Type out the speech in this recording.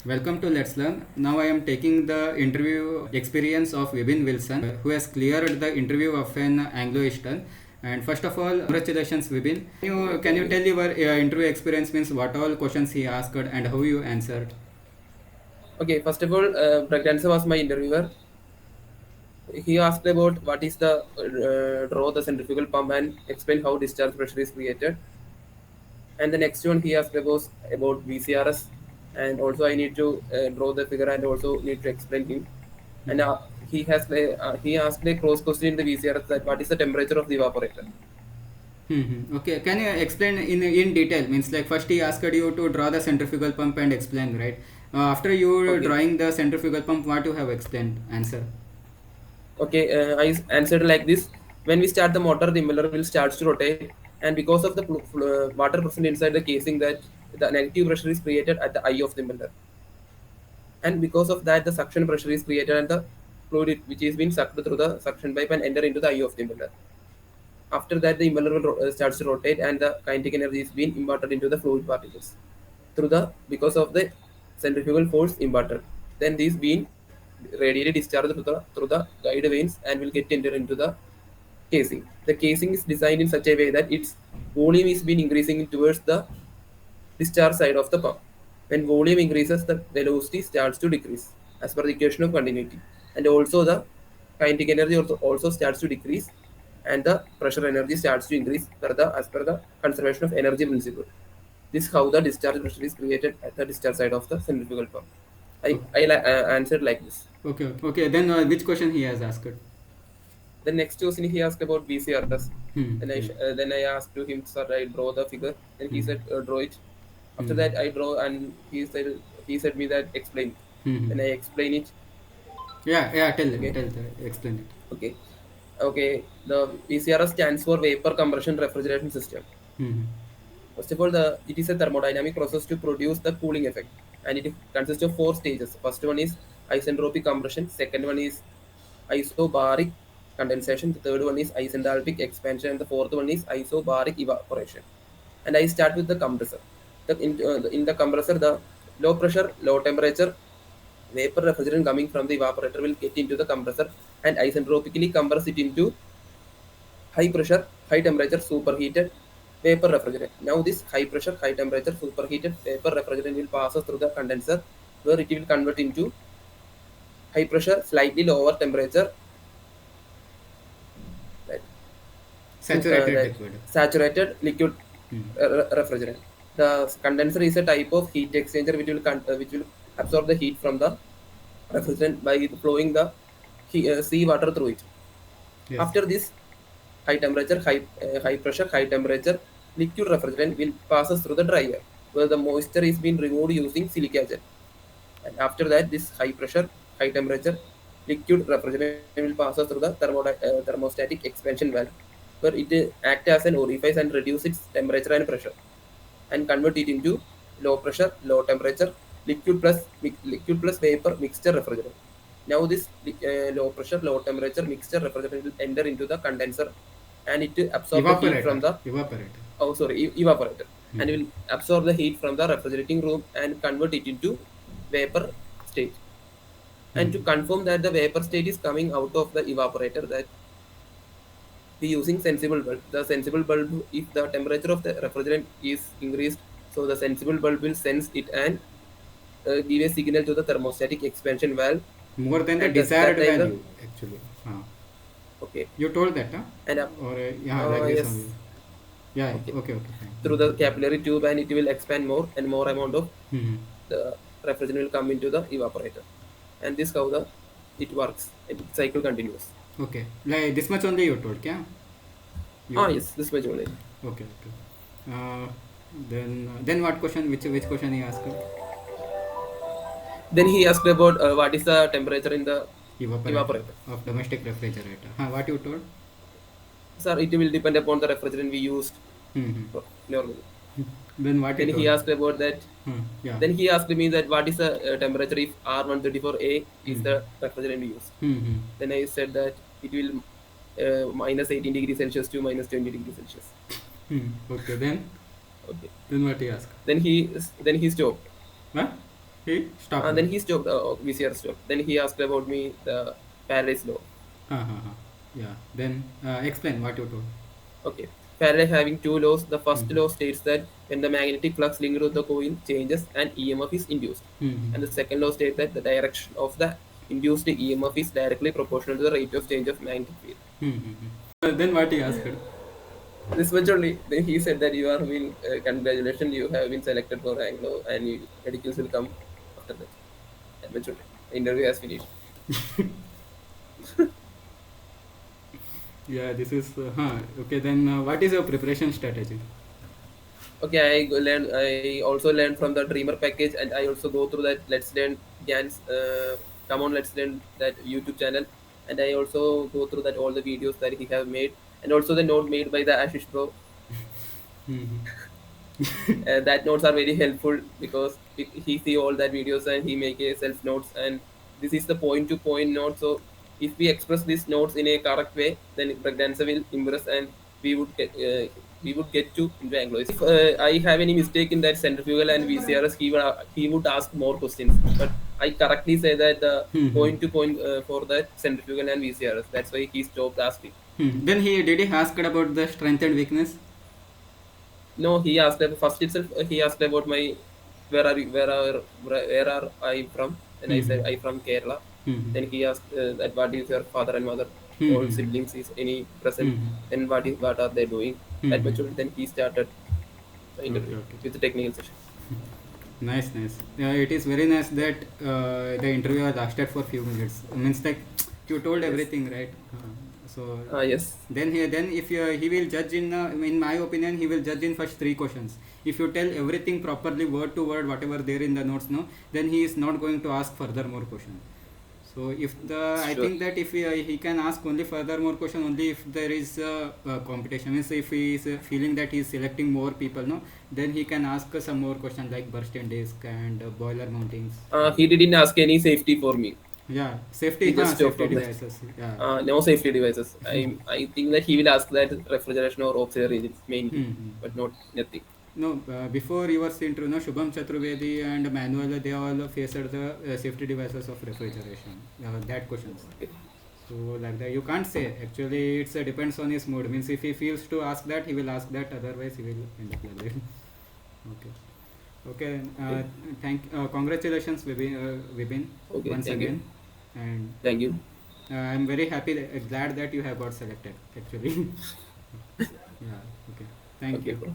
Welcome to Let's Learn. Now I am taking the interview experience of Vibin Wilson, who has cleared the interview of an Anglo Eastern. And first of all, congratulations, Vibin. Can you tell your interview experience means what all questions he asked and how you answered? Okay, first of all, Pragdansa was my interviewer. He asked about what is the draw the centrifugal pump and explain how discharge pressure is created. And the next one he asked about VCRS, and also I need to draw the figure and also need to explain him. And he asked a cross question in the VCRS that what is the temperature of the evaporator. Okay, can you explain in detail? Means like first he asked you to draw the centrifugal pump and explain, right? After you Okay, drawing the centrifugal pump, what you have explained? Answer. okay, I answered like this. When we start the motor, the impeller will start to rotate, and because of the water present inside the casing, that the negative pressure is created at the eye of the impeller, and because of that, the suction pressure is created and the fluid which is being sucked through the suction pipe and enter into the eye of the impeller. After that, the impeller will starts to rotate, and the kinetic energy is being imparted into the fluid particles through the because of the centrifugal force imparted. Then these being radially discharged through the guide veins and will get entered into the casing. The casing is designed in such a way that its volume is being increasing towards the discharge side of the pump. When volume increases, the velocity starts to decrease as per the equation of continuity. And also the kinetic energy also starts to decrease, and the pressure energy starts to increase as per the conservation of energy principle. This is how the discharge pressure is created at the discharge side of the centrifugal pump. I answered like this. Okay, okay. Then which question he has asked? The next question he asked about VCRS. Hmm. Then I asked to him, sir, I draw the figure. Then he Hmm. said, draw it. After Hmm. that, I draw, and he said me that explain. Hmm. Then I explain it. Yeah, yeah. Okay, Explain it. okay, okay. The VCRS stands for Vapor Compression Refrigeration System. Hmm. First of all, it is a thermodynamic process to produce the cooling effect, and it consists of four stages. First one is isentropic compression. Second one is isobaric condensation. The third one is isenthalpic expansion, and the fourth one is isobaric evaporation. And I start with the compressor. In the compressor, the low pressure, low temperature vapor refrigerant coming from the evaporator will get into the compressor and isentropically compress it into high pressure, high temperature superheated vapor refrigerant. Now this high pressure, high temperature superheated vapor refrigerant will pass through the condenser, where it will convert into high pressure, slightly lower temperature, that, Saturated that liquid. saturated liquid Hmm. refrigerant. The condenser is a type of heat exchanger which will absorb the heat from the refrigerant by flowing the sea water through it. Yes. After this, high pressure, high temperature liquid refrigerant will passes through the dryer, where the moisture is being removed using silica gel. And after that, this high pressure, high temperature liquid refrigerant will pass through the thermostatic expansion valve, where it acts as an orifice and reduce its temperature and pressure, and convert it into low pressure, low temperature liquid plus vapor mixture refrigerant. Now this low pressure, low temperature mixture refrigerant will enter into the condenser, and it will absorb the heat from Evaporator. the Evaporator. evaporator, and Hmm. will absorb the heat from the refrigerating room and convert it into vapor state. And to Hmm. confirm that the vapor state is coming out of the evaporator, that we using sensible bulb. The sensible bulb, if the temperature of the refrigerant is increased, so the sensible bulb will sense it and give a signal to the thermostatic expansion valve, More than the and that desired time the value, actually. okay, You told that, huh? and Or yeah, like this yes, only. Yeah. okay, Okay. Okay. Fine. through the capillary tube, and it will expand more and more amount of Hmm. the refrigerant will come into the evaporator, and this how the it works. And cycle continues. Okay. Like this much only you told, yeah? You Ah told. yes, this much only. Okay. Okay. Then what question? Which question he asked? Then he asked about what is the temperature in the Evaporator evaporator. of domestic refrigerator. What you told? Sir, it will depend upon the refrigerant we used Hmm. normally. Then what you Then he told? asked about that. Yeah. Then he asked me that what is the temperature if R134A is Hmm. the refrigerant we use. Hmm. Then I said that it will minus 18 degrees Celsius to minus 20 degrees Celsius. Okay. Then Okay. then what he asked? Then he stopped. Huh? He stopped. And then he stopped, VCRS stopped. Then he asked about me the Faradays law. Yeah. Then explain what you told. Okay. Faraday having two laws. The first Hmm. law states that when the magnetic flux linked to the coil changes, an EMF is induced. Hmm. And the second law states that the direction of the induced EMF is directly proportional to the rate of change of magnetic field. Then what he asked? This much only. Then he said that you are been congratulations, you have been selected for Anglo, and you, medicals will come after that. That much only. The interview has finished. Yeah, this is okay. Then what is your preparation strategy? Okay, learn. I also learned from the Dreamer package, and I also go through that Let's Learn Gans. Come on, Let's Learn that YouTube channel, and I also go through that all the videos that he have made, and also the note made by the Ashish bro. Hmm. That notes are very helpful because he see all that videos and he make a self notes, and this is the point to point note. So if we express these notes in a correct way, then breakdancer will impress, and we would get to into Anglo. If I have any mistake in that centrifugal and VCRS, he would ask more questions, but I correctly say that the Hmm. point to point for that centrifugal and VCRS. That's why he stopped asking. Then he did he ask about the strength and weakness? No, he asked first itself. He asked about my where are I from? And I said Hmm. I from Kerala. Hmm. Then he asked that what is your father and mother, all Hmm. siblings is any present? Hmm. Then what are they doing? That Hmm. much only. Then he started the Okay. interview Okay. with the technical session. Nice, nice. It is very nice that the interview lasted for few minutes. Means like you told Yes. everything, right? So Yes. then if he will judge in my opinion, he will judge in first three questions. If you tell everything properly, word to word, whatever there in the notes, no, then he is not going to ask further more questions. So if I Sure. think that if he can ask only further more question only if there is competition, means if he is feeling that he is selecting more people, no, then he can ask some more question like bursting disc and boiler mountings. He didn't ask any safety for me. Yeah, He just stopped safety from that. devices. Yeah. No safety devices. I think that he will ask that refrigeration or auxiliary engines mainly, Hmm. but not nothing. No, before your interview, no, Shubham Chaturvedi and Manuel, they all faced the safety devices of refrigeration. That questions. Okay. So like that, you can't say. Actually, it's depends on his mood. Means if he feels to ask that, he will ask that. Otherwise, he will end up like that. Okay. Okay. Okay. Congratulations, Vibin, Okay. once Thank you. again. And Thank you. I'm very happy, glad that you have got selected. Actually. Yeah. Okay. Thank Okay, you. bro.